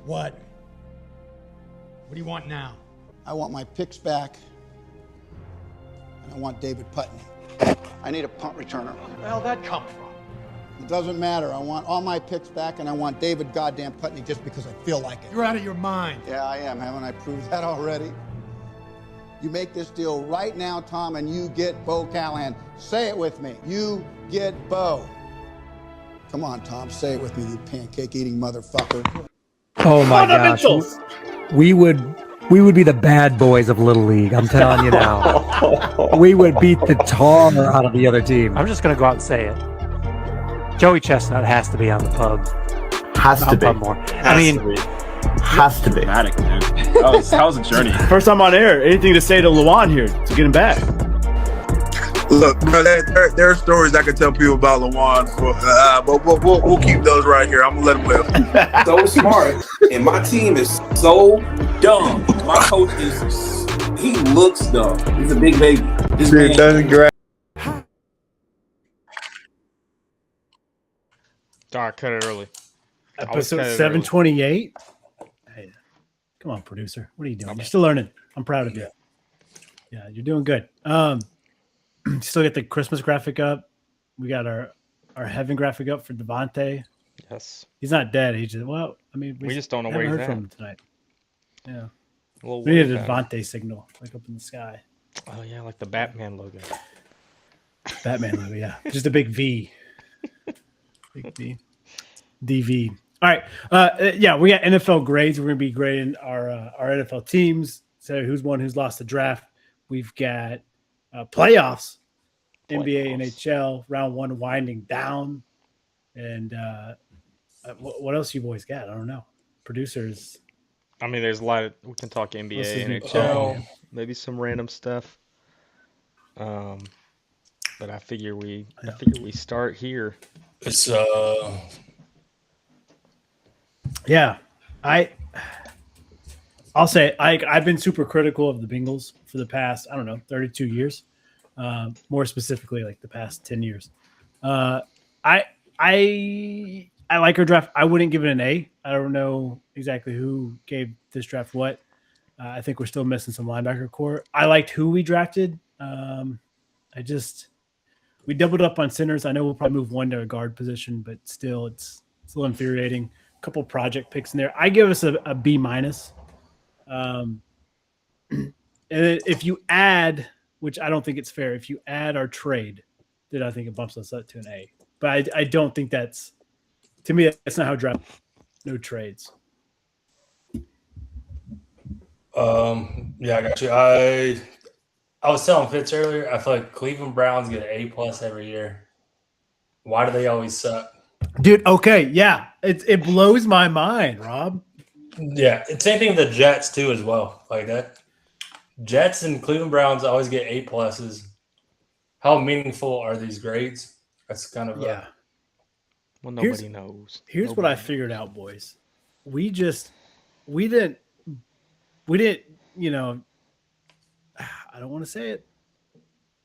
What? What do you want now? I want my picks back, and I want David Putney. I need a punt returner. Where the hell that come from? It doesn't matter. I want all my picks back, and I want David goddamn Putney just because I feel like it. You're out of your mind. Yeah, I am. Haven't I proved that already? You make this deal right now, Tom, and you get Bo Callahan. Say it with me. You get Bo. Come on, Tom. Say it with me, you pancake-eating motherfucker. Oh my gosh. We would be the bad boys of Little League. I'm telling you now. We would beat the tar out of the other team. I'm just gonna go out and say it. Joey Chestnut has to be on the pub. Has to be. More. I mean, has to be. Dramatic, man. That was a journey. First time on air. Anything to say to Lawan here to get him back? Look, bro, there are stories I can tell people about Lawan, but we'll keep those right here. I'm gonna let him live. So smart, and my team is so dumb. My coach he looks dumb. He's a big baby. This man doesn't grab. I cut it early. Episode 728. Hey, come on, producer. What are you doing? You're still learning. I'm proud of you. Yeah, you're doing good. Still get the Christmas graphic up. We got our heaven graphic up for Devontae. Yes. He's not dead. He just we just don't know where he's heard at. from him tonight. Yeah. Well, We need a Devontae signal, like up in the sky. Oh yeah, like the Batman logo. Batman logo, yeah. Just a big V. Big V. DV. All right. Yeah, we got NFL grades. We're going to be grading our NFL teams. So who's won, who's lost the draft. We've got playoffs, NBA, NHL, round one winding down. And what else you boys got? I don't know. Producers. I mean, there's a lot of, we can talk NBA, NHL, maybe some random stuff. But I figure we start here. It's yeah, I'll say I've been super critical of the Bengals for the past 32 years, more specifically like the past 10 years. I like our draft. I wouldn't give it an A. I don't know exactly who gave this draft what. I think we're still missing some linebacker core. I liked who we drafted. We doubled up on centers. I know we'll probably move one to a guard position, but still, it's a little infuriating. A couple project picks in there. I give us a B minus. And if you add, which I don't think it's fair, if you add our trade, then I think it bumps us up to an A. But I don't think that's, to me, that's not how draft. No trades. Yeah, I got you. I was telling Fitz earlier, I feel like Cleveland Browns get an A+ every year. Why do they always suck? Dude, okay, yeah. It blows my mind, Rob. Yeah, it's same thing with the Jets too as well. Like that. Jets and Cleveland Browns always get A+. How meaningful are these grades? That's kind of yeah. Well, nobody knows. Here's what I figured out, boys. We didn't, I don't want to say it.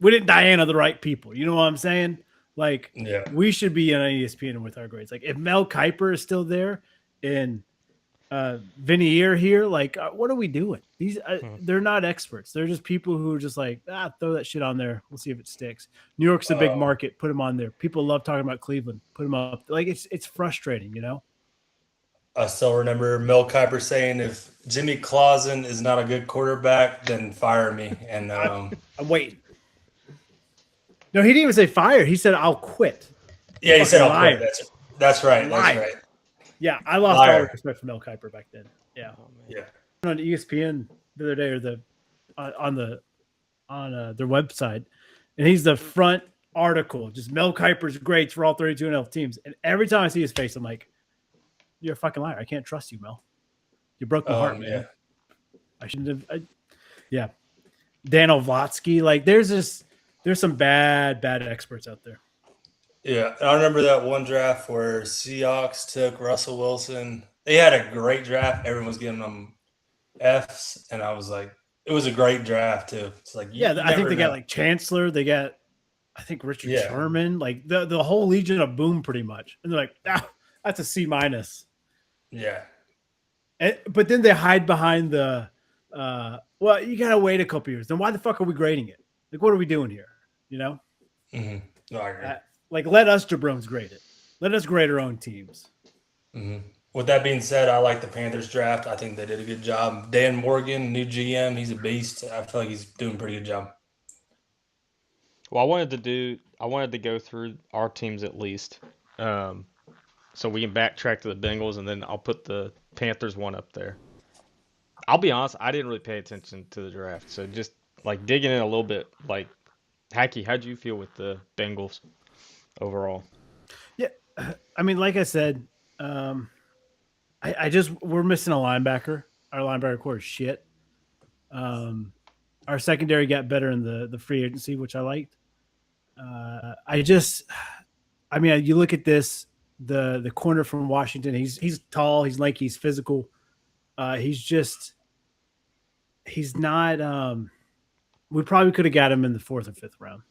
We didn't Diana the right people. You know what I'm saying? Like, yeah. We should be on ESPN with our grades. Like, if Mel Kiper is still there and Vinier here, like, what are we doing? These they're not experts. They're just people who are just like, throw that shit on there. We'll see if it sticks. New York's a big market. Put them on there. People love talking about Cleveland. Put them up. Like, it's frustrating, you know? I still remember Mel Kiper saying, if Jimmy Clausen is not a good quarterback, then fire me. And I'm waiting. No, he didn't even say fire. He said, I'll quit. Yeah, he said, I'll quit. That's right. That's right. Yeah, I lost all respect for Mel Kiper back then. Yeah. Yeah. On ESPN the other day, or on their website, and he's the front article, just Mel Kiper's grades for all 32 NFL teams. And every time I see his face, I'm like, you're a fucking liar. I can't trust you, Mel. You broke my heart, man. Yeah. I shouldn't have. Yeah. Dan Ovlatsky. Like, there's some bad experts out there. Yeah. I remember that one draft where Seahawks took Russell Wilson. They had a great draft. Everyone was giving them Fs. And I was like, it was a great draft, too. It's like, I think they got like Chancellor. They got, I think, Richard Sherman. Like, the whole Legion of Boom, pretty much. And they're like, that's a C-. Yeah. But then they hide behind the, well, you got to wait a couple years. Then why the fuck are we grading it? Like, what are we doing here? You know? Mm-hmm. No, I agree. Like, let us jabrones grade it. Let us grade our own teams. Mm-hmm. With that being said, I like the Panthers draft. I think they did a good job. Dan Morgan, new GM, he's a beast. I feel like he's doing a pretty good job. Well, I wanted to go through our teams at least, so we can backtrack to the Bengals, and then I'll put the Panthers one up there. I'll be honest, I didn't really pay attention to the draft, so just like digging in a little bit. Like, Hacky, how'd you feel with the Bengals overall? Yeah, I mean, like I said, we're missing a linebacker. Our linebacker core is shit. Our secondary got better in the free agency, which I liked. I mean, you look at this, the corner from Washington. He's tall, he's lanky, he's physical. He's not. We probably could have got him in the 4th or 5th round,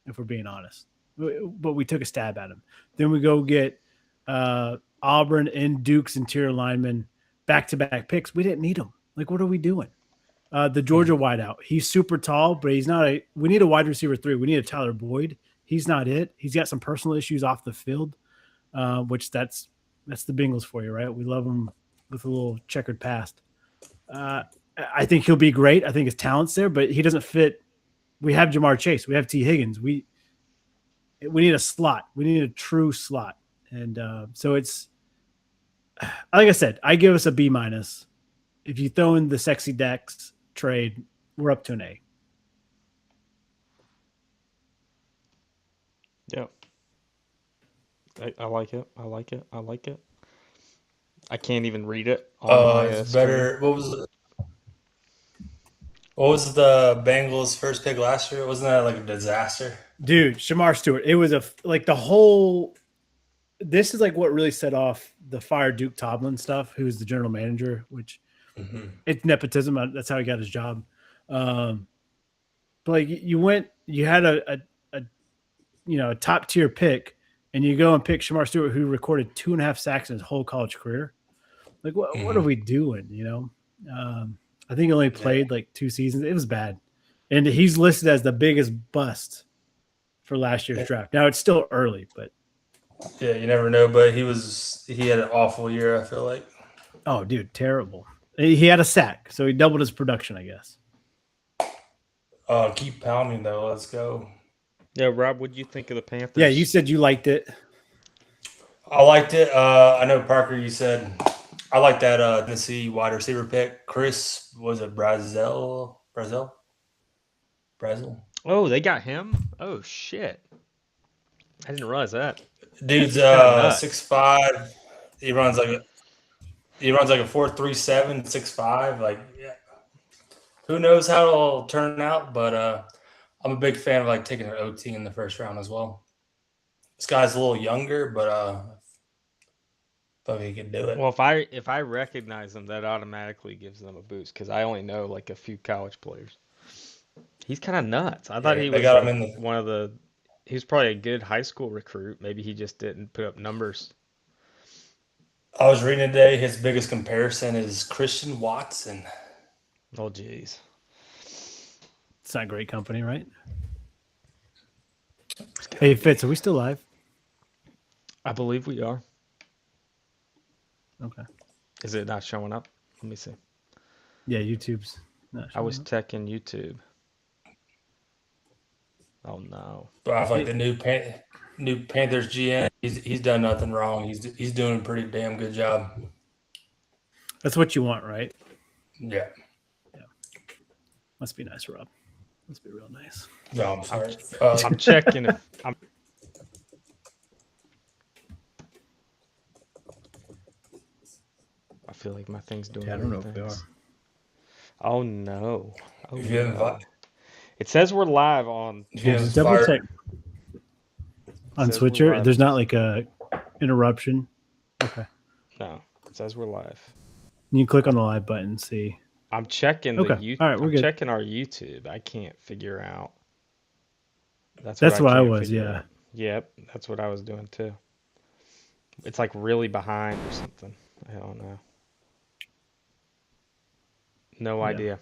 if we're being honest. But we took a stab at him. Then we go get Auburn and Duke's interior linemen, back-to-back picks. We didn't need them. Like, what are we doing? The Georgia wideout. He's super tall, but he's not we need a wide receiver 3. We need a Tyler Boyd. He's not it. He's got some personal issues off the field, which that's the Bengals for you, right? We love him with a little checkered past. I think he'll be great. I think his talent's there, but he doesn't fit. We have Jamar Chase. We have T. Higgins. We need a slot. We need a true slot. And so it's, like I said, I give us a B-. If you throw in the sexy Dex trade, we're up to an A. Yep. I like it. I like it. I like it. I can't even read it. It's better. What was the Bengals' first pick last year? Wasn't that like a disaster? Dude, Shamar Stewart. It was this is like what really set off the fire Duke Tomlin stuff, who's the general manager, which it's nepotism. That's how he got his job. But like you had a top tier pick, and you go and pick Shamar Stewart, who recorded 2.5 sacks in his whole college career. Like, what are we doing? You know, I think he only played like 2 seasons. It was bad, and he's listed as the biggest bust for last year's draft. Now it's still early, but yeah, you never know. But he had an awful year, I feel like. Oh, dude, terrible. He had a sack, so he doubled his production, I guess. Keep pounding though. Let's go. Yeah, Rob, what did you think of the Panthers? Yeah, you said you liked it. I liked it. I know, Parker, you said I like that Tennessee wide receiver pick. Chris, was it Brazil? Oh, they got him? Oh, shit. I didn't realize that. Dude's 6'5". He runs like a 4.37, 6'5". Like, yeah. Who knows how it'll turn out, but I'm a big fan of like taking an OT in the first round as well. This guy's a little younger, but he can do it. Well, if I recognize him, that automatically gives them a boost because I only know like a few college players. He's kind of nuts. I thought he was got him in one of the. He was probably a good high school recruit. Maybe he just didn't put up numbers. I was reading today. His biggest comparison is Christian Watson. Oh, jeez. It's not great company, right? Hey, Fitz, are we still live? I believe we are. Okay. Is it not showing up? Let me see. Yeah, YouTube's not showing I was up. checking YouTube. Oh no! But I feel like the new Panthers GM, he's done nothing wrong. He's doing a pretty damn good job. That's what you want, right? Yeah. Must be nice, Rob. Must be real nice. No, I'm sorry. I'm checking it. I feel like my thing's doing. Yeah, I don't know if they are. Oh no! Oh Yeah, no. It says we're live on. Just double check on Switcher. There's not like a interruption. Okay. No, it says we're live. You can click on the live button and see. I'm checking Okay. the YouTube. All right, we're good. Checking our YouTube. I can't figure out. That's what I can't was. figure Yeah. out. Yep, that's what I was doing too. It's like really behind or something. I don't know. No Yeah. idea.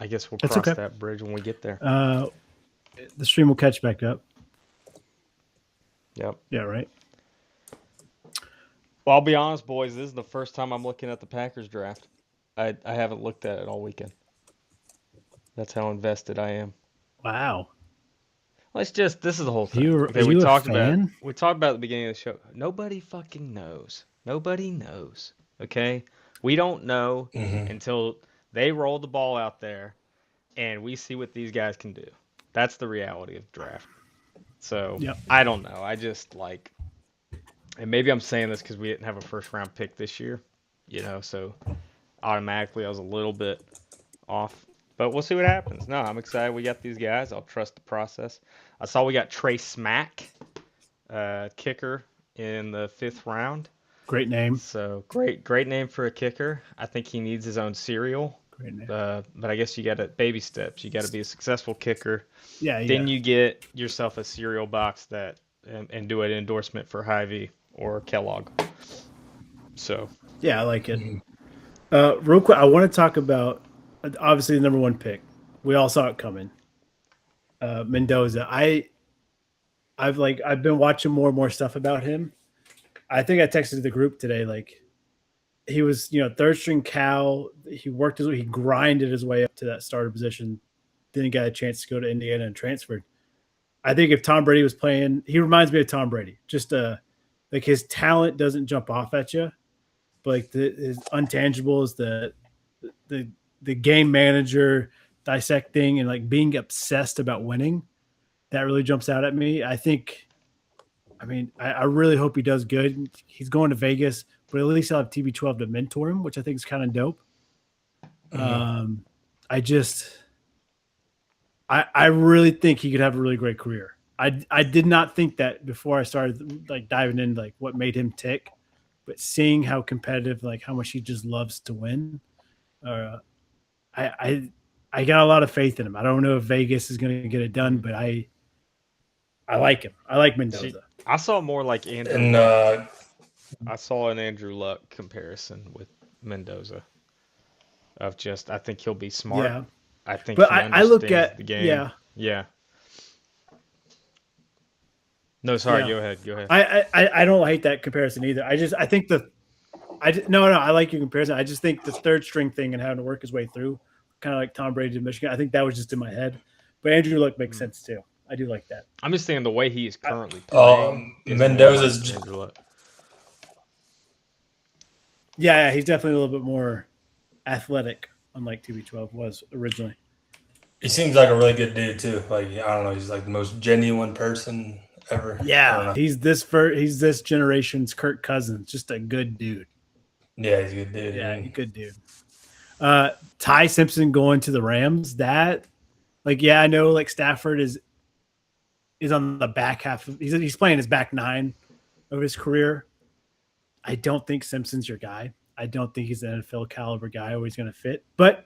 I guess we'll That's cross okay. that bridge when we get there. The stream will catch back up. Yep. Yeah, right. Well, I'll be honest, boys. This is the first time I'm looking at the Packers draft. I haven't looked at it all weekend. That's how invested I am. Wow. Well, it's just this is the whole thing. Are you a fan? We talked about at the beginning of the show. Nobody fucking knows. Nobody knows. Okay, we don't know until they roll the ball out there, and we see what these guys can do. That's the reality of draft. So Yep. I don't know. I just like, and maybe I'm saying this because we didn't have a first round pick this year, so automatically I was a little bit off. But we'll see what happens. No, I'm excited. We got these guys. I'll trust the process. I saw we got Trey Smack, kicker, in the 5th round. Great name. So great name for a kicker. I think he needs his own cereal. Great name. But I guess you got to baby steps. You got to be a successful kicker. Yeah. Then you get yourself a cereal box and do an endorsement for Hy-Vee or Kellogg. So Yeah, I like it. Real quick, I want to talk about obviously the number 1 pick. We all saw it coming. Mendoza. I've been watching more and more stuff about him. I think I texted the group today. Like, he was, 3rd string Cal. He he grinded his way up to that starter position. Didn't get a chance to go to Indiana and transferred. I think if Tom Brady was playing, he reminds me of Tom Brady. Just like his talent doesn't jump off at you, but like his intangibles, the game manager, dissecting and like being obsessed about winning, that really jumps out at me. I really hope he does good. He's going to Vegas, but at least he'll have TB12 to mentor him, which I think is kind of dope. I really think he could have a really great career. I did not think that before I started like diving into like what made him tick, but seeing how competitive, like how much he just loves to win, I got a lot of faith in him. I don't know if Vegas is going to get it done, but I like him. I like Mendoza. I saw more like Andrew. And I saw an Andrew Luck comparison with Mendoza. I think he'll be smart. Yeah. I think But he I look understands at the game. Yeah. No, sorry. Yeah. Go ahead. I don't hate that comparison either. I think I like your comparison. I just think the 3rd string thing and having to work his way through, kind of like Tom Brady to Michigan. I think that was just in my head. But Andrew Luck makes sense too. I do like that. I'm just saying the way he is currently playing. Mendoza's Andrew Luck. Yeah, he's definitely a little bit more athletic, unlike TB12 was originally. He seems like a really good dude too. Like, I don't know, he's like the most genuine person ever. Yeah, he's this generation's Kirk Cousins, just a good dude. Yeah, he's a good dude. Yeah, good dude. Ty Simpson going to the Rams. That, like, yeah, I know like Stafford is on the back half. He's playing his back 9 of his career. I don't think Simpson's your guy. I don't think he's an NFL caliber guy always going to fit. But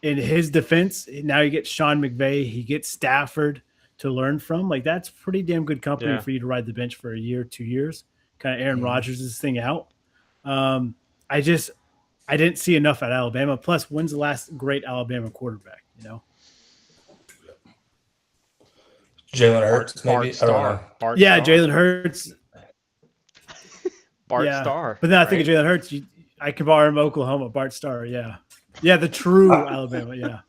in his defense, now you get Sean McVay. He gets Stafford to learn from. Like, that's pretty damn good company for you to ride the bench for a year, 2 years. Kind of Aaron Rodgers this thing out. I didn't see enough at Alabama. Plus, when's the last great Alabama quarterback? Jalen Hurts, maybe. Bart Starr. Jalen Hurts. Bart Starr. But then I think of Jalen Hurts. I could borrow him Oklahoma. Bart Starr. Yeah, the true Alabama. Yeah.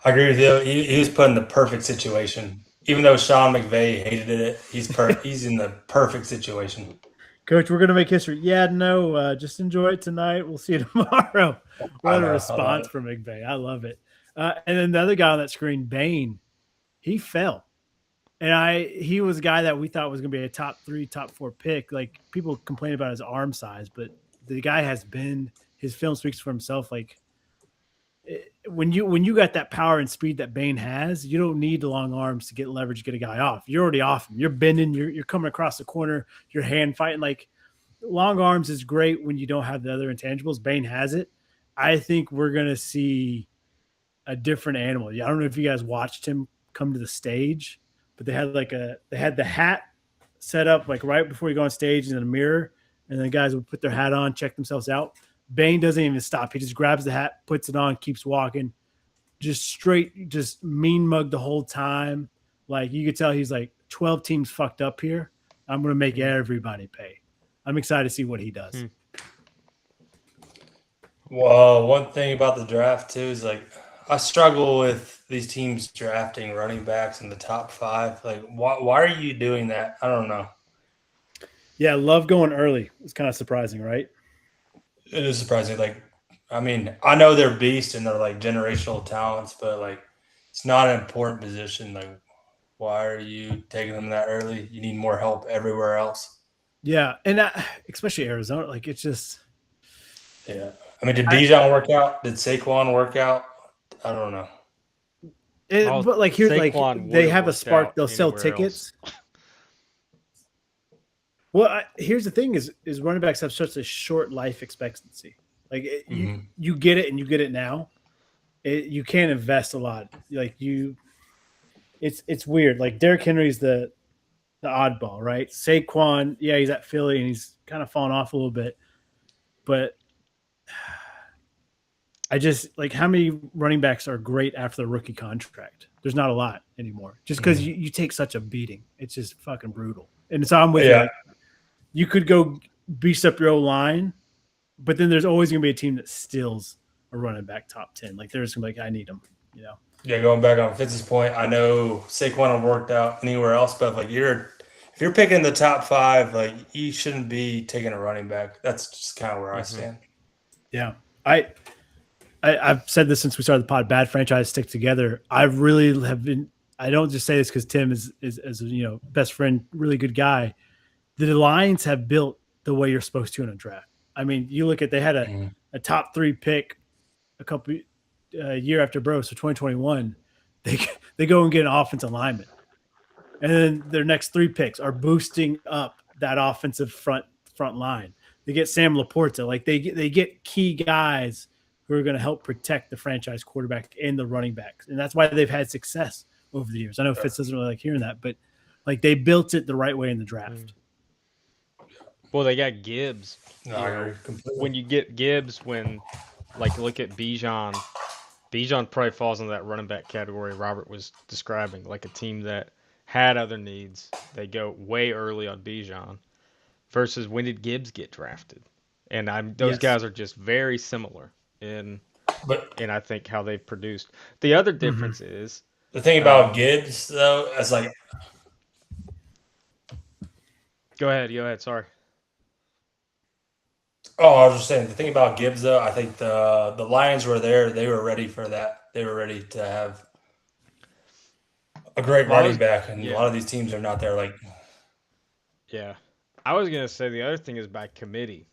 I agree with you. He was put in the perfect situation. Even though Sean McVay hated it, he's in the perfect situation. Coach, we're going to make history. Yeah, no, just enjoy it tonight. We'll see you tomorrow. What a response from McVay. I love it. And then the other guy on that screen, Bain, he fell. And he was a guy that we thought was going to be a top 3, top 4 pick. Like, people complain about his arm size, but the guy has been – his film speaks for himself. Like, when you got that power and speed that Bain has, you don't need the long arms to get leverage, get a guy off. You're already off him. You're bending. You're coming across the corner. You're hand fighting. Like, long arms is great when you don't have the other intangibles. Bain has it. I think we're going to see a different animal. I don't know if you guys watched him come to the stage, but they had the hat set up like right before you go on stage and then a mirror, and then guys would put their hat on, check themselves out. Bane doesn't even stop. He just grabs the hat, puts it on, keeps walking, just mean mug the whole time. Like you could tell he's like 12 teams fucked up here. I'm going to make everybody pay. I'm excited to see what he does. Well, one thing about the draft too is like I struggle with these teams drafting running backs in the top 5. Like, why are you doing that? I don't know. Yeah, Love going early. It's kind of surprising, right? It is surprising. Like, I mean, I know they're beasts and they're like generational talents, but like, it's not an important position. Like, why are you taking them that early? You need more help everywhere else. Yeah, and especially Arizona. Like, it's just. Yeah. I mean, did Bijan work out? Did Saquon work out? I don't know. But like here's Saquon like they have a would've spark. worked They'll out sell anywhere tickets. Well, here's the thing: is running backs have such a short life expectancy. Like you get it and you get it now. You can't invest a lot. Like it's weird. Like Derrick Henry's the oddball, right? Saquon, yeah, he's at Philly and he's kind of fallen off a little bit, but. I just like how many running backs are great after the rookie contract. There's not a lot anymore, just because you take such a beating. It's just fucking brutal. And so I'm with you. Like, you could go beast up your O-line, but then there's always going to be a team that steals a running back top 10. Like there's going to be like, I need them, you know? Yeah, going back on Fitz's point, I know Saquon have worked out anywhere else, but like if you're picking the top 5, like you shouldn't be taking a running back. That's just kind of where I stand. Yeah. I've said this since we started the pod. Bad franchise stick together. I really have been. I don't just say this because Tim is you know, best friend, really good guy. The Lions have built the way you're supposed to in a draft. I mean, you look at they had a top 3 pick a couple year after Bro, so 2021. They go and get an offensive lineman, and then their next 3 picks are boosting up that offensive front line. They get Sam Laporta. Like they get key guys who are going to help protect the franchise quarterback and the running backs. And that's why they've had success over the years. I know Fitz doesn't really like hearing that, but like they built it the right way in the draft. Well, they got Gibbs. When you get Gibbs, like look at Bijan probably falls into that running back category Robert was describing, like a team that had other needs. They go way early on Bijan versus when did Gibbs get drafted? And those guys are just very similar. And I think how they've produced. The other difference is the thing about Gibbs though, as like go ahead, sorry. Oh, I was just saying the thing about Gibbs though, I think the Lions were there, they were ready for that. They were ready to have a great running back, and a lot of these teams are not there like yeah. I was gonna say the other thing is by committee.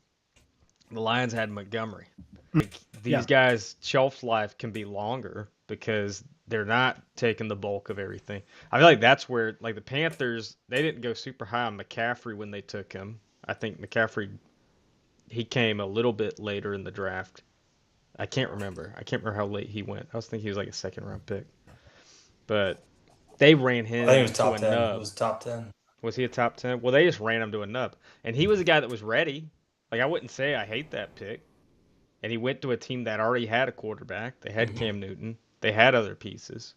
The Lions had Montgomery. Like, these guys' shelf life can be longer because they're not taking the bulk of everything. I feel like that's where, like the Panthers, they didn't go super high on McCaffrey when they took him. I think McCaffrey, he came a little bit later in the draft. I can't remember how late he went. I was thinking he was like a 2nd-round pick. But they ran him I think it was to top a 10. nub. It was top 10. Was he a top 10? Well, they just ran him to a nub. And he was a guy that was ready. Like, I wouldn't say I hate that pick. And he went to a team that already had a quarterback. They had Cam Newton. They had other pieces.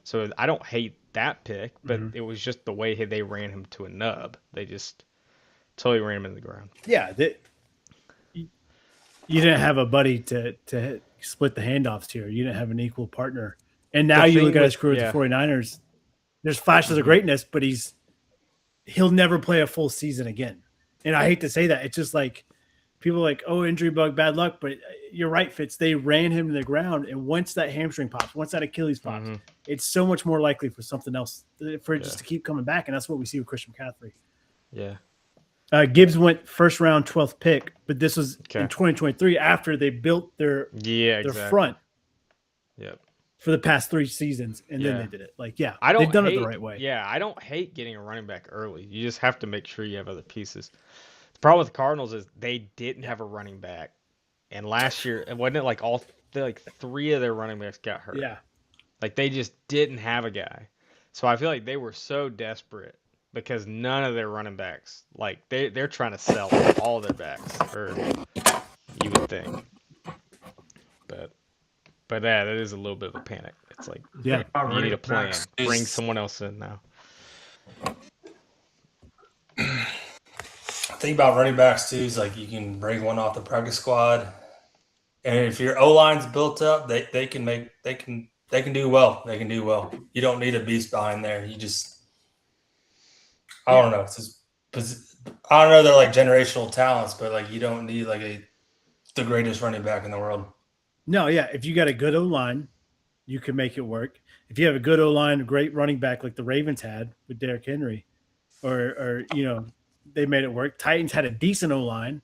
So I don't hate that pick, but it was just the way they ran him to a nub. They just totally ran him in the ground. Yeah. You didn't have a buddy to split the handoffs here. You didn't have an equal partner. And now you look at his career with the 49ers, there's flashes of greatness, but he'll never play a full season again. And I hate to say that. It's just like people are like, oh, injury bug, bad luck. But you're right, Fitz. They ran him to the ground. And once that hamstring pops, once that Achilles pops, it's so much more likely for something else, for it just to keep coming back. And that's what we see with Christian McCaffrey. Yeah. Gibbs went 1st round, 12th pick, but this was in 2023 after they built their front for the past 3 seasons, and then they did it. Like, they've done it the right way. Yeah, I don't hate getting a running back early. You just have to make sure you have other pieces. The problem with the Cardinals is they didn't have a running back, and last year, wasn't it like 3 of their running backs got hurt? Yeah, like they just didn't have a guy. So I feel like they were so desperate because none of their running backs, like they're trying to sell all their backs, or You would think. But that is a little bit of a panic. It's like, Yeah. you need a plan. Backs Bring is- someone else in now. Thing about running backs too is like you can bring one off the practice squad, and if your O line's built up, they can do well. They can do well. You don't need a beast behind there. You just I don't know. It's just, I don't know. They're like generational talents, but like you don't need like the greatest running back in the world. No, yeah. If you got a good O line, you can make it work. If you have a good O line, a great running back like the Ravens had with Derrick Henry, or they made it work. Titans had a decent O line,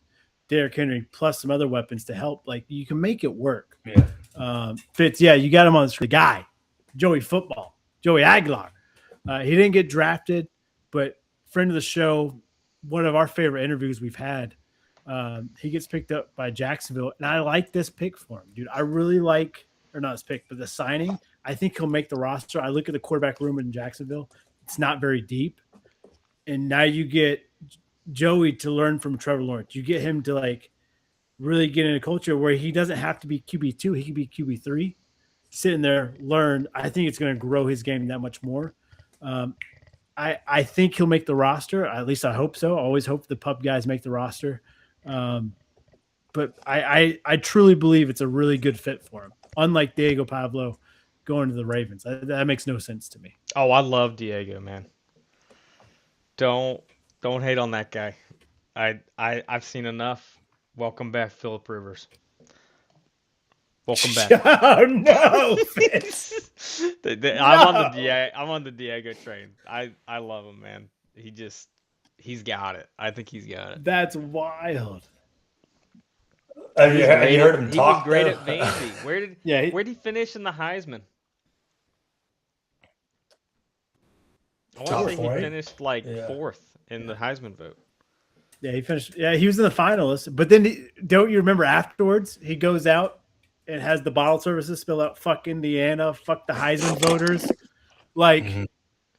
Derrick Henry plus some other weapons to help. Like you can make it work. Yeah. Fitz, yeah, you got him on the guy, Joey Aguilar. He didn't get drafted, but friend of the show, one of our favorite interviews we've had. He gets picked up by Jacksonville, and I like this pick for him, dude. I really like, or not his pick, but the signing. I think he'll make the roster. I look at the quarterback room in Jacksonville; it's not very deep, and now you get Joey to learn from Trevor Lawrence. You get him to like really get in a culture where he doesn't have to be QB2; he can be QB3. Sitting there, learn. I think it's going to grow his game that much more. I think he'll make the roster. At least I hope so. I always hope the pub guys make the roster. But I truly believe it's a really good fit for him. Unlike Diego Pablo going to the Ravens, that makes no sense to me. Oh, I love Diego, man. Don't hate on that guy. I've seen enough. Welcome back, Philip Rivers. Welcome back. Oh no! I'm on the Diego train. I love him, man. He's got it. I think he's got it. That's wild. Have you heard him talk? He was great though? at Vandy. Where did he finish in the Heisman? I want to say he Four, finished like fourth in the Heisman vote. Yeah, he finished. Yeah, he was in the finalists. But then, don't you remember afterwards? He goes out and has the bottle services spill out. Fuck Indiana. Fuck the Heisman voters. Like,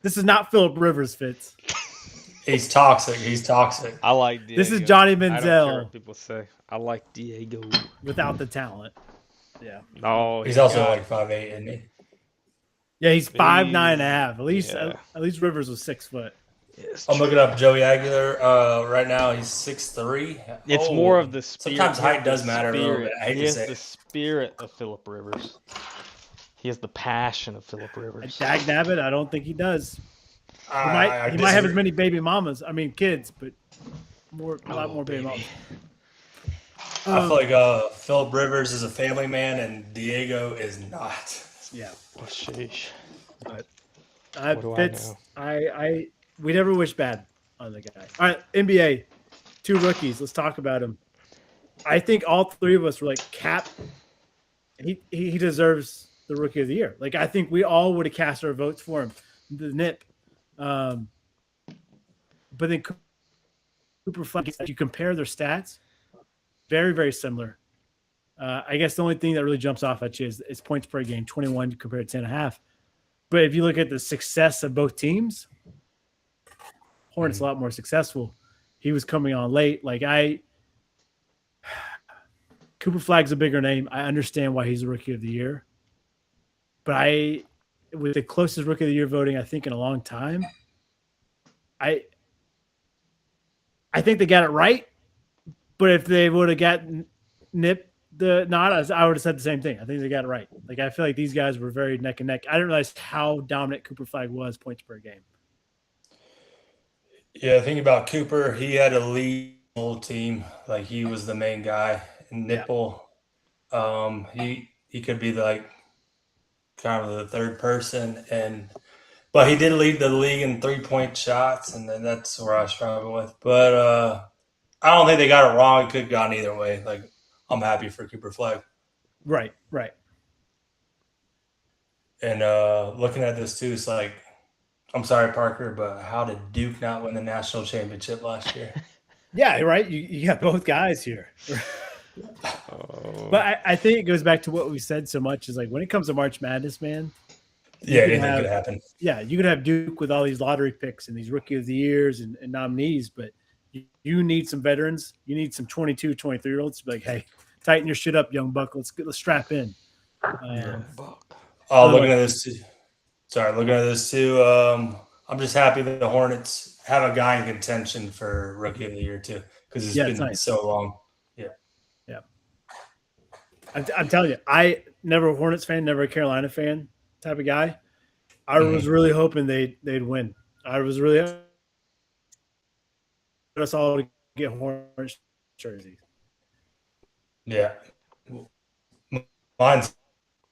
this is not Philip Rivers, Fitz. He's toxic. He's toxic. I like Diego. This is Johnny I don't care Manziel what people say. I like Diego. without the talent. Yeah. Oh, He's also like 5'8", isn't he? Yeah, he's 5'9.5". At Yeah. least Rivers was 6 foot. I'm looking up Joey Aguilar right now. He's 6'3". It's more of the spirit. Sometimes height does matter a little Spirit. bit. I hate He to has say the it. spirit of Philip Rivers. He has the passion of Philip Rivers. Dag nabbit, I don't think he does. He I might have as disagree. many baby mamas. I mean, kids, but a lot more baby mamas. I feel like Philip Rivers is a family man and Diego is not. Yeah. Oh, sheesh. But What do I Fitz, know? we never wish bad on the guy. All right, NBA, 2 rookies. Let's talk about him. I think all 3 of us were like, Cap, he deserves the rookie of the year. Like, I think we all would have cast our votes for him. The nip. But then Cooper Flag, if you compare their stats, very, very similar. I guess the only thing that really jumps off at you is points per game, 21 compared to 10.5. But if you look at the success of both teams, Hornets a lot more successful. He was coming on late. Cooper Flag's a bigger name. I understand why he's the rookie of the year. But with the closest rookie of the year voting, I think in a long time, I think they got it right. But if they would have gotten nipped the nod, I would have said the same thing. I think they got it right. Like, I feel like these guys were very neck and neck. I didn't realize how dominant Cooper Flag was points per game. Yeah, thinking about Cooper, he had to lead the whole team. Like, he was the main guy. And Nipple, he could be like kind of the third person, but he did lead the league in 3-point shots, and then that's where I struggle with. But I don't think they got it wrong. It could have gone either way. Like, I'm happy for Cooper Flag. Right. And looking at this too, it's like, I'm sorry, Parker, but how did Duke not win the national championship last year? Yeah, right. You got both guys here. But I think it goes back to what we said so much is like when it comes to March Madness, man. Yeah, anything could happen. Yeah, you could have Duke with all these lottery picks and these rookie of the years and nominees, but you need some veterans. You need some 22, 23-year-olds to be like, hey, tighten your shit up, young buck. Let's strap in. Looking at this too. Sorry, looking at this too. I'm just happy that the Hornets have a guy in contention for Rookie of the Year too, because it's been nice. so long. Yeah. I'm telling you, I never a Hornets fan, never a Carolina fan type of guy. I was really hoping they'd win. I was really us all to get Hornets jerseys. Yeah. Mine's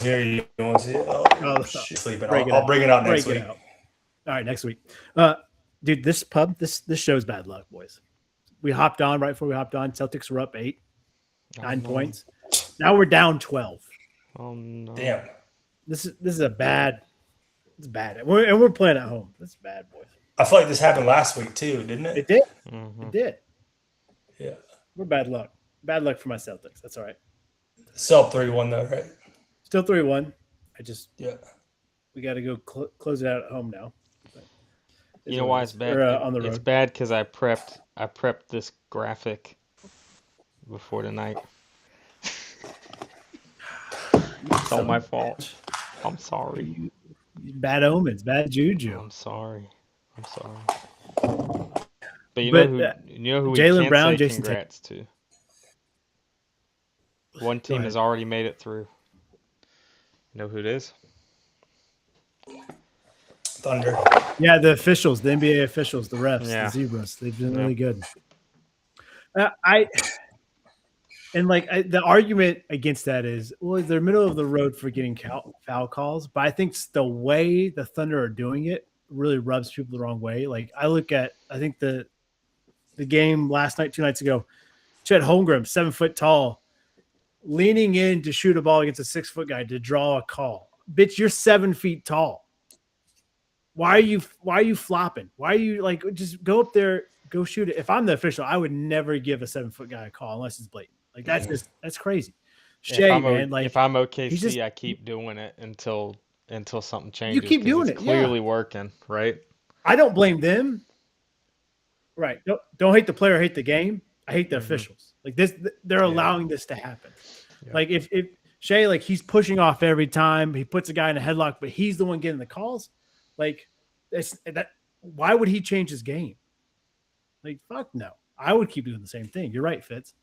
here. You want to see it? Oh, shit. Sleeping. I'll bring it out next week. All right, next week. Dude, this show's bad luck, boys. We hopped on right before we hopped on. Celtics were up 9 points. Now we're down 12. Oh no! Damn. This is a bad. It's bad, and we're playing at home. That's bad, boys. I feel like this happened last week too, didn't it? It did. Mm-hmm. It did. Yeah. We're bad luck. Bad luck for my Celtics. That's all right. Still 3-1 though, right? Still 3-1. We got to go close it out at home now. You know why it's bad? On the road. It's bad because I prepped this graphic before tonight. It's all my fault. I'm sorry. Bad omens, bad juju. I'm sorry. But you know who we Jaylen can't Brown, say Jason congrats to. One team has already made it through. You know who it is? Thunder. Yeah, the officials, the NBA officials, the refs, Yeah. the Zebras. They've been really good. The argument against that is, well, they're middle of the road for getting foul calls, but I think the way the Thunder are doing it really rubs people the wrong way. Like I think the game last night, 2 nights ago, Chet Holmgren, 7 foot tall, leaning in to shoot a ball against a 6 foot guy to draw a call. Bitch, you're 7 feet tall. Why are you flopping? Why are you just go up there, go shoot it? If I'm the official, I would never give a 7 foot guy a call unless it's blatant. Like that's crazy. Shea, if I'm OKC, I keep doing it until something changes. You keep doing it's clearly working, right? I don't blame them. Right. Don't hate the player, hate the game. I hate the officials. Like this, they're allowing this to happen. Yeah. Like if Shea, he's pushing off every time he puts a guy in a headlock, but he's the one getting the calls. Why would he change his game? Like, fuck no. I would keep doing the same thing. You're right, Fitz.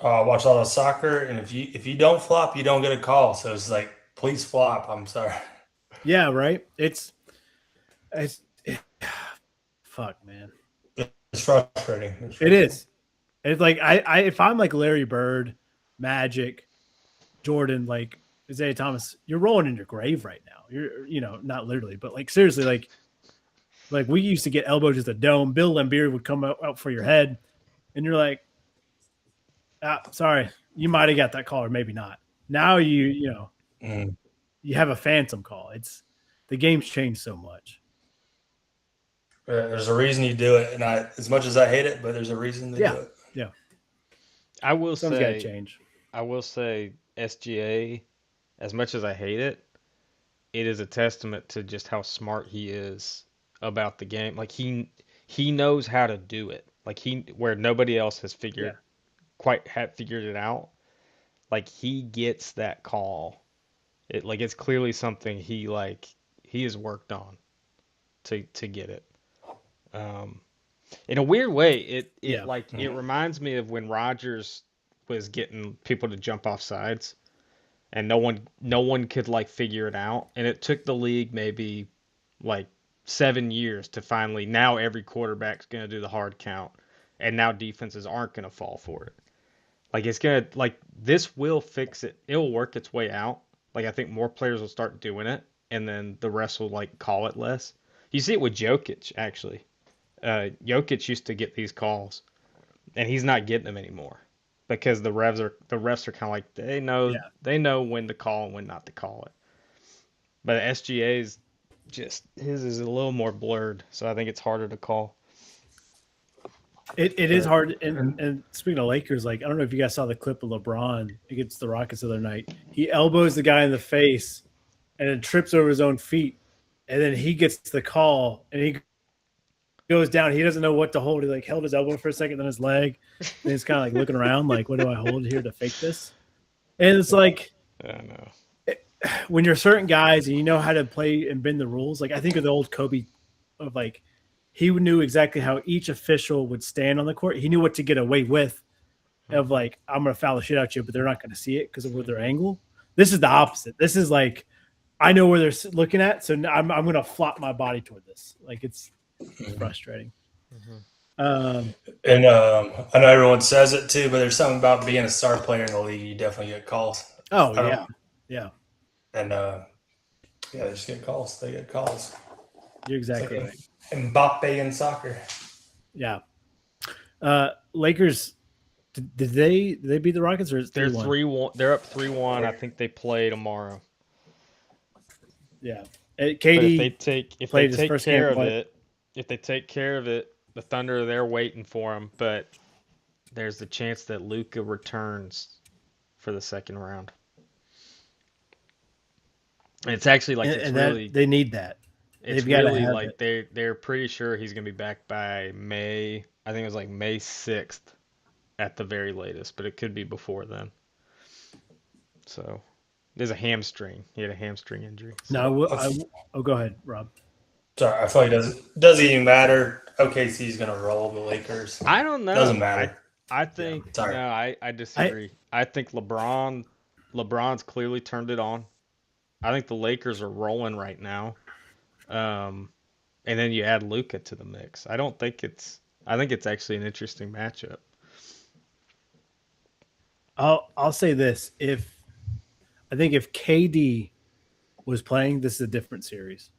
Watch a lot of soccer, and if you don't flop, you don't get a call. So it's like, please flop. I'm sorry. Yeah, right. It's fuck, man. It's frustrating. It is. It's like I if I'm like Larry Bird, Magic, Jordan, like Isaiah Thomas, you're rolling in your grave right now. You're not literally, but seriously, like we used to get elbows at the dome. Bill Laimbeer would come out for your head, and you're like, sorry, you might have got that call or maybe not. Now you have a phantom call. It's the game's changed so much. There's a reason you do it, and as much as I hate it, but there's a reason to do it. Yeah. I will Something's got to change. I will say SGA, as much as I hate it, it is a testament to just how smart he is about the game. Like he knows how to do it. Like where nobody else has figured it out. Like he gets that call. It's clearly something he has worked on to get it. In a weird way, it reminds me of when Rodgers was getting people to jump off sides, and no one could figure it out, and it took the league maybe 7 years to finally, now every quarterback's going to do the hard count, and now defenses aren't going to fall for it. This will fix it. It will work its way out. I think more players will start doing it, and then the rest will call it less. You see it with Jokic, actually. Jokic used to get these calls, and he's not getting them anymore because the refs are kind of they know when to call and when not to call it. But SGA's his is a little more blurred, so I think it's harder to call. It is hard. And speaking of Lakers, I don't know if you guys saw the clip of LeBron against the Rockets the other night. He elbows the guy in the face and then trips over his own feet, and then he gets the call, and he goes down. He doesn't know what to hold. He like held his elbow for a second, then his leg. And he's kind of like looking around, like, what do I hold here to fake this? And it's like, I know. When you're certain guys and you know how to play and bend the rules, like I think of the old Kobe of like he knew exactly how each official would stand on the court. He knew what to get away with of like, I'm going to foul the shit out you, but they're not going to see it because of their angle. This is the opposite. This is like, I know where they're looking at, so I'm going to flop my body toward this. Like it's frustrating. And I know everyone says it too, but there's something about being a star player in the league. You definitely get calls. Oh yeah, yeah. And they just get calls. They get calls. You're exactly like right. Mbappe in soccer. Yeah. Lakers. Did they beat the Rockets or is They're 3-1? 3-1. They're up 3-1. I think they play tomorrow. Yeah. But KD if they take care of it, the Thunder, they're waiting for them. But there's the chance that Luka returns for the second round. And it's actually like they need that. It's really like they're pretty sure he's gonna be back by May. I think it was like May 6th at the very latest, but it could be before then. So there's a hamstring. He had a hamstring injury. So. No, go ahead, Rob. Sorry, I feel like it doesn't even matter. OKC's gonna roll the Lakers. I don't know. Doesn't matter. I think I disagree. I think LeBron's clearly turned it on. I think the Lakers are rolling right now. And then you add Luka to the mix. I think it's actually an interesting matchup. I'll say this. I think if KD was playing, this is a different series.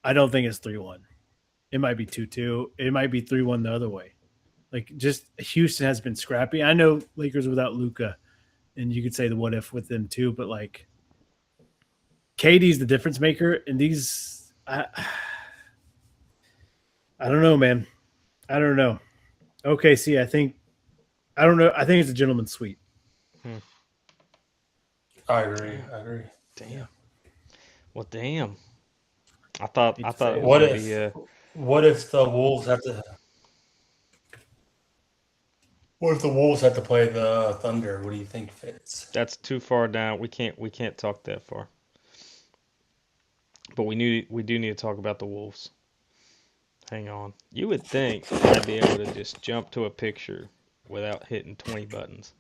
I don't think it's 3-1. It might be 2-2. It might be 3-1 the other way. Like just Houston has been scrappy. I know Lakers without Luka, and you could say the what if with them too, but like KD's the difference maker, and these I don't know, man. I don't know. OKC, I don't know. I think it's a gentleman's sweep. I agree. Damn. Well, damn. I thought. What if the Wolves have to? What if the Wolves have to play the Thunder? What do you think fits? That's too far down. We can't talk that far. But we do need to talk about the Wolves. Hang on. You would think I'd be able to just jump to a picture without hitting 20 buttons.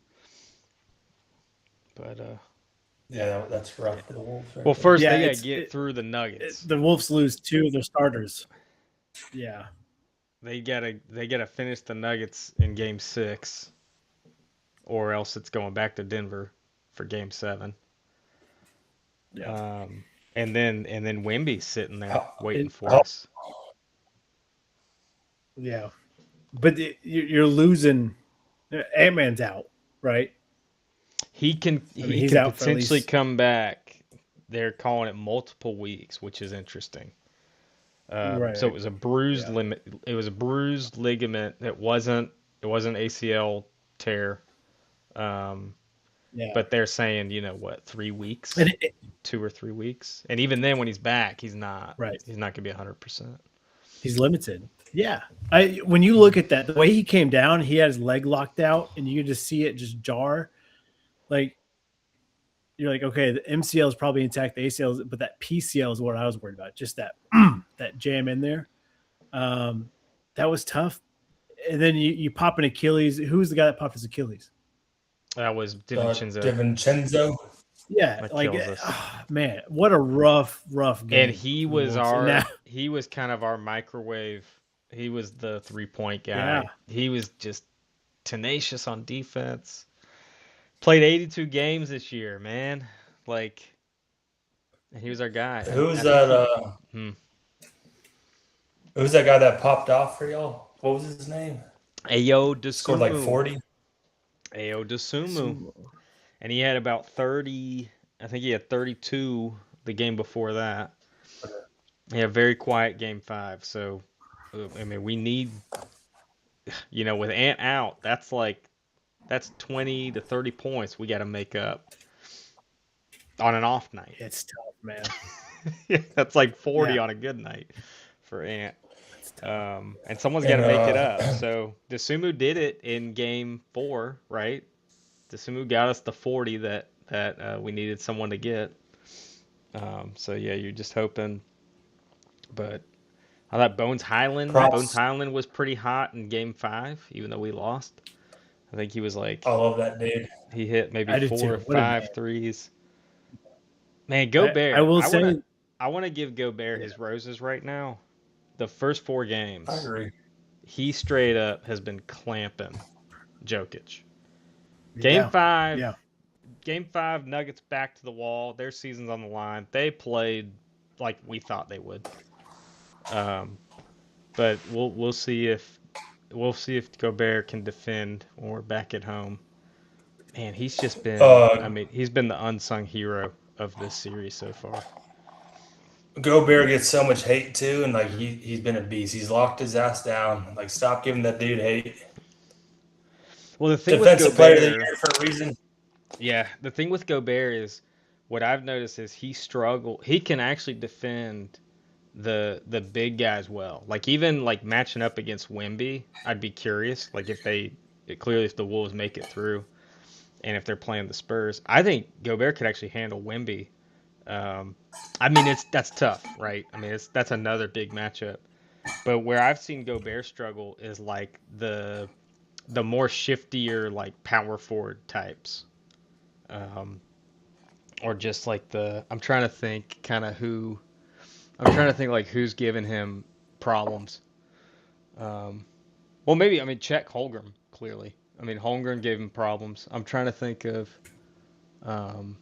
But yeah, that's rough for the Wolves. Right? Well, first they gotta get through the Nuggets. The Wolves lose 2 of their starters. Yeah. They gotta finish the Nuggets in Game 6, or else it's going back to Denver for Game 7. Yeah. And then Wemby's sitting there waiting for us. Yeah, but you're losing. Ant-Man's out, right? He can potentially come back. They're calling it multiple weeks, which is interesting. Right. So it was a bruised It was a bruised ligament. It wasn't ACL tear. But they're saying 3 weeks, 2 or 3 weeks, and even then when he's back, he's not right. He's not gonna be 100%. He's limited. Yeah. When you look at that, the way he came down, he had his leg locked out, and you could just see it just jar. Like, you're like, okay, the MCL is probably intact, the ACL, but that PCL is what I was worried about. Just that that jam in there. That was tough. And then you pop an Achilles. Who was the guy that popped his Achilles? That was DiVincenzo. DiVincenzo. Yeah, man, what a rough game. And he was he was kind of our microwave. He was the 3-point guy. Yeah. He was just tenacious on defense. Played 82 games this year, man. Like, he was our guy. Who's that? Who's that guy that popped off for y'all? What was his name? Ayo Dosunmu. Scored like 40. Ayo Dosunmu. And he had about 30. I think he had 32 the game before that. He had a very quiet game 5. So, I mean, we need, with Ant out, that's 20 to 30 points we got to make up on an off night. It's tough, man. That's like 40 on a good night for Ant. And someone's got to make it up. So Dosunmu did it in game 4, right? Dosunmu got us the 40 that we needed someone to get. So yeah, you're just hoping. But I thought Bones Highland was pretty hot in game 5, even though we lost. I think he was like, I love that dude. He hit maybe I do 4 too. or What a 5 man. threes. Man, Gobert. I will say, I want to give Gobert his roses right now. The first 4 games, I agree. he straight up has been clamping Jokic. Game 5, Game 5, Nuggets back to the wall. Their season's on the line. They played like we thought they would. But we'll see if Gobert can defend when we're back at home. Man, he's just been. He's been the unsung hero of this series so far. Gobert gets so much hate too, and like he's been a beast. He's locked his ass down. Like, stop giving that dude hate. Well, the thing Defensive with player Gobert, of the year for a reason. Yeah, the thing with Gobert is what I've noticed is he can actually defend the big guys well. Like, even like matching up against Wemby, I'd be curious. Like, if the Wolves make it through, and if they're playing the Spurs, I think Gobert could actually handle Wemby. That's tough, right? That's another big matchup. But where I've seen Gobert struggle is like the more shiftier, like, power forward types. Or just like I'm trying to think like who's giving him problems. Well, maybe, Chet Holmgren, clearly. Holmgren gave him problems. I'm trying to think of, I'm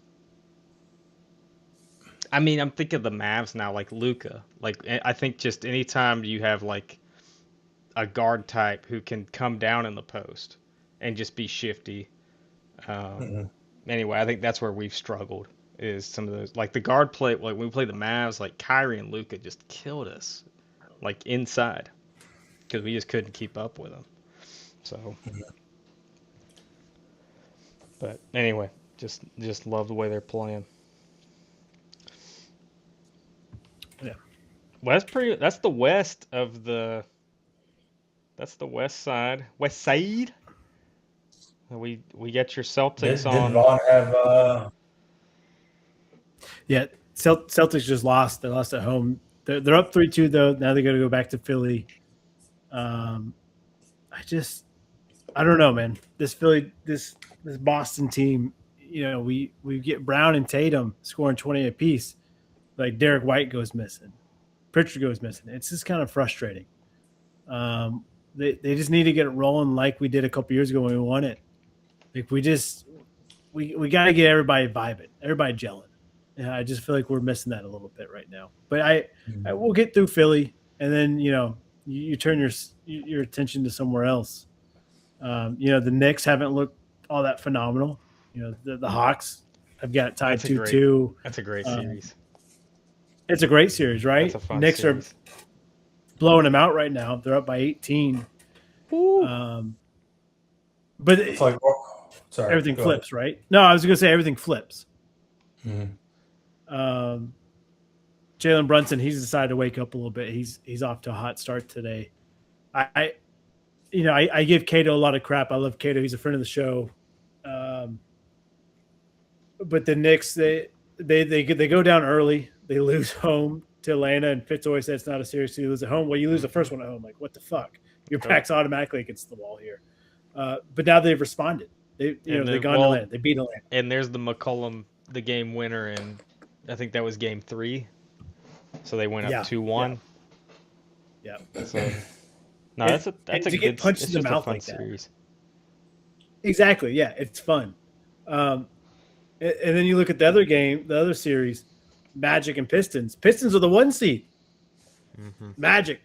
thinking of the Mavs now, like Luka. Like, I think just anytime you have like a guard type who can come down in the post and just be shifty. Anyway, I think that's where we've struggled, is some of those, like the guard play. Like when we played the Mavs, like Kyrie and Luka just killed us, like inside, because we just couldn't keep up with them. So, but anyway, just love the way they're playing. Yeah. Well, that's the west of the. That's the west side. West side. We get your Celtics on. Did Vaughn have? Yeah, Celtics just lost. They lost at home. They're up 3-2 though. Now they got to go back to Philly. I don't know, man. This Boston team, we get Brown and Tatum scoring 20 apiece. Like, Derek White goes missing, Pritchard goes missing. It's just kind of frustrating. They just need to get it rolling like we did a couple years ago when we won it. Like, we got to get everybody vibing, everybody gelling. And I just feel like we're missing that a little bit right now. But I will get through Philly, and then you turn your attention to somewhere else. The Knicks haven't looked all that phenomenal. The Hawks have got it tied 2-2. That's a great series. It's a great series, right? That's a fun Knicks series. are blowing them out right now. They're up by 18. But It's like, sorry, everything go flips, right? No, I was going to say everything flips. ahead. Jalen Brunson, he's decided to wake up a little bit. He's off to a hot start today. I give Cato a lot of crap. I love Cato. He's a friend of the show. But the Knicks, they go down early. They lose home to Atlanta, and Fitz always said it's not a series to lose at home. Well, you lose the first one at home. Like, what the fuck? Your back's automatically against the wall here. But now they've responded. They've gone to Atlanta. They beat Atlanta. And there's the McCollum, the game winner, and I think that was game 3. So they went up 2-1. Yeah. So no, that's a good punch in the mouth like series. That. Exactly. Yeah, it's fun. And then you look at the other game, the other series, Magic and Pistons. Pistons are the 1 seed. Mm-hmm. Magic.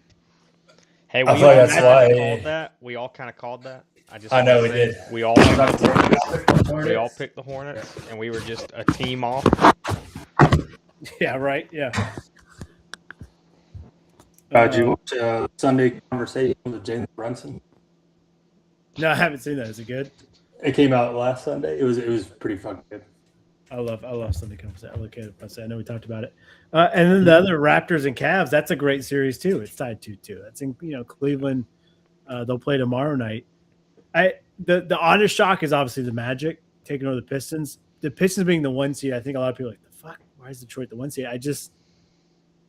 Hey, I thought that's why called that. We all kind of called that. I know we did. We all picked the Hornets, and we were just a team off. Yeah. Right. Yeah. Did you watch Sunday Conversation with Jalen Brunson? No, I haven't seen that. Is it good? It came out last Sunday. It was pretty fucking good. I love Sunday Conference. I look at it. I know we talked about it. And then the other Raptors and Cavs, that's a great series too. It's tied 2-2. That's in Cleveland. They'll play tomorrow night. The oddest shock is obviously the Magic taking over the Pistons. The Pistons being the 1 seed, I think a lot of people are like, the fuck? Why is Detroit the 1 seed?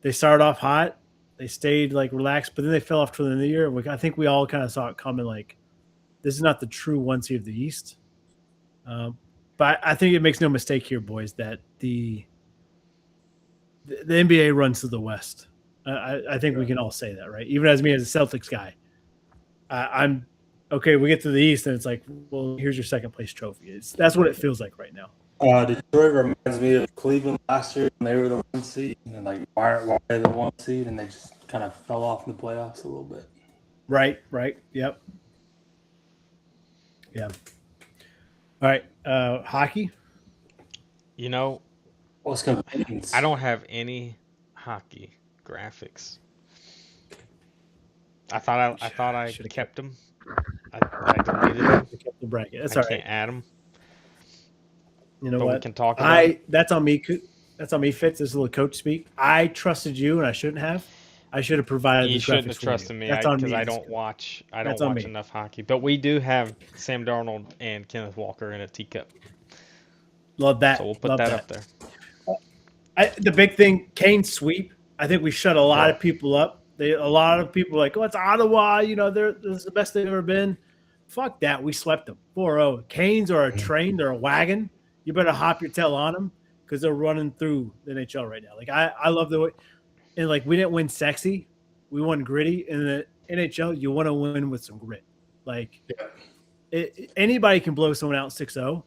They started off hot. They stayed like relaxed, but then they fell off toward the end of the year. I think we all kind of saw it coming. Like, this is not the true 1 seed of the East. But I think it makes no mistake here, boys, that the NBA runs to the West. I think we can all say that, right? Even as me as a Celtics guy, I'm okay. We get to the East, and it's like, well, here's your second place trophy. That's what it feels like right now. Detroit reminds me of Cleveland last year when they were the 1 seed, and like why are they the 1 seed, and they just kind of fell off in the playoffs a little bit. Right. Yep. Yeah. All right. Hockey. What's going? I don't have any hockey graphics. I thought I kept them. I deleted them. Kept the bracket. That's I all right. can't add them. You know but what? We can talk about it. That's on me. That's on me, Fitz. This is a little coach speak. I trusted you, and I shouldn't have. I should have provided. You the shouldn't graphics have for trusted you. me That's on because me. I don't watch. I That's don't on watch me. enough hockey. But we do have Sam Darnold and Kenneth Walker in a teacup. Love that. So we'll put that up there. The big thing, Kane sweep. I think we shut a lot of people up. A lot of people are like, oh, it's Ottawa. This is the best they've ever been. Fuck that. We swept them 4-0. Canes are a train. They're a wagon. You better hop your tail on them because they're running through the NHL right now. Like I love the way, and like we didn't win sexy, we won gritty. In the NHL, you want to win with some grit. Like anybody can blow someone out 6-0.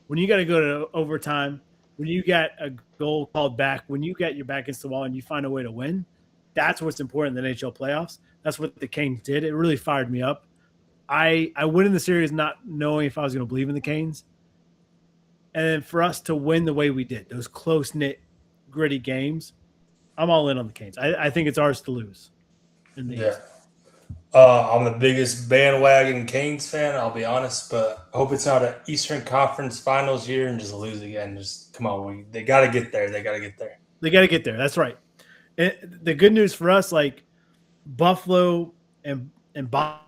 When you got to go to overtime, when you got a goal called back, when you get your back against the wall and you find a way to win, that's what's important in the NHL playoffs. That's what the Canes did. It really fired me up. I went in the series not knowing if I was going to believe in the Canes. And then for us to win the way we did, those close-knit, gritty games, I'm all in on the Canes. I think it's ours to lose. In the East. I'm the biggest bandwagon Canes fan, I'll be honest, but I hope it's not an Eastern Conference Finals year and just lose again. Just come on, they got to get there. They got to get there. That's right. The good news for us, like Buffalo and Bob,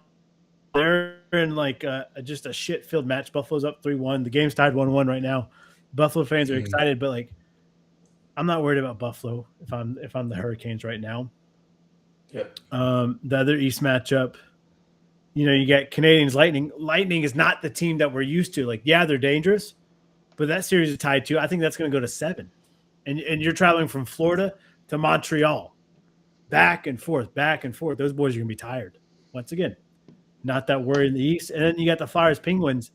they're in like just a shit-filled match. Buffalo's up 3-1. The game's tied 1-1 right now. Buffalo fans are excited, but like I'm not worried about Buffalo if I'm the Hurricanes right now. Yep. The other East matchup, you got Canadians Lightning. Lightning is not the team that we're used to. Like, yeah, they're dangerous, but that series is tied 2. I think that's going to go to 7. And you're traveling from Florida to Montreal, back and forth. Those boys are going to be tired. Once again, not that worried in the East. And then you got the Flyers Penguins.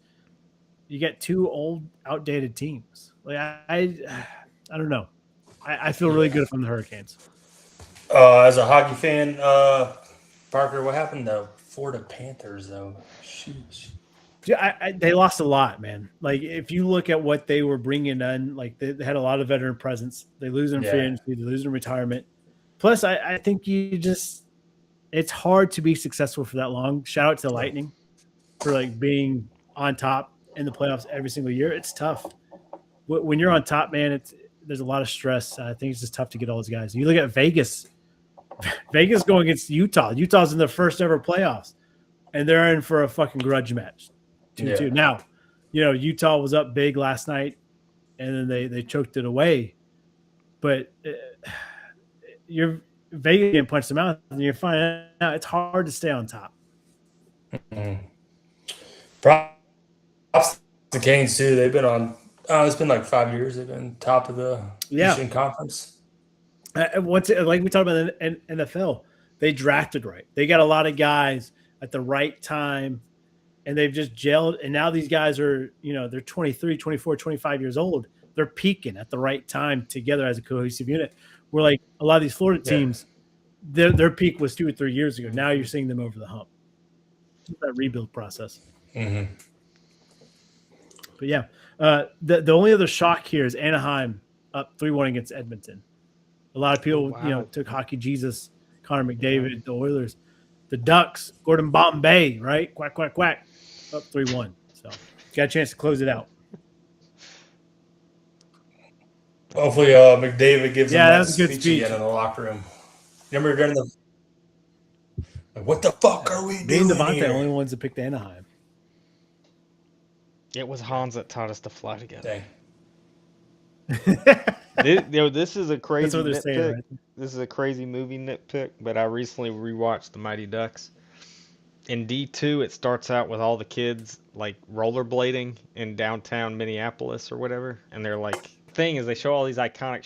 You get 2 old, outdated teams. Like I don't know. I feel really good if I'm the Hurricanes. As a hockey fan, Parker, what happened to Florida Panthers, though? Sheesh. They lost a lot, man. Like, if you look at what they were bringing in, like, they had a lot of veteran presence. They lose in free agency, they lose in retirement. Plus, I think it's hard to be successful for that long. Shout out to the Lightning for, like, being on top in the playoffs every single year. It's tough. When you're on top, man, there's a lot of stress. I think it's just tough to get all those guys. You look at Vegas. Vegas going against Utah. Utah's in their first ever playoffs, and they're in for a fucking grudge match. 2-2. Yeah. Now, Utah was up big last night, and then they choked it away. But you're Vegas getting punched them out, and you're finding out it's hard to stay on top. Mm-hmm. Props to Canes too. They've been on. It's been like 5 years. They've been top of the Eastern Conference. Like we talked about in NFL, they drafted right. They got a lot of guys at the right time, and they've just gelled. And now these guys are, they're 23, 24, 25 years old. They're peaking at the right time together as a cohesive unit. Where like a lot of these Florida teams, their peak was 2 or 3 years ago. Now you're seeing them over the hump. It's that rebuild process. Mm-hmm. But yeah, the only other shock here is Anaheim up 3-1 against Edmonton. A lot of people, took Hockey Jesus, Connor McDavid, the Oilers, the Ducks, Gordon Bombay, right? Quack, quack, quack, up 3-1. So got a chance to close it out. Hopefully, McDavid gives Yeah, him that was a good speech speech. again in the locker room. Remember during the like, what the fuck are we Me and doing Devontae here? only ones that picked Anaheim. It was Hans that taught us to fly together. Dang. This is a crazy That's what they're nitpick. saying, right? This is a crazy movie nitpick, but I recently rewatched The Mighty Ducks. In D2, it starts out with all the kids like rollerblading in downtown Minneapolis or whatever, and they're like, thing is they show all these iconic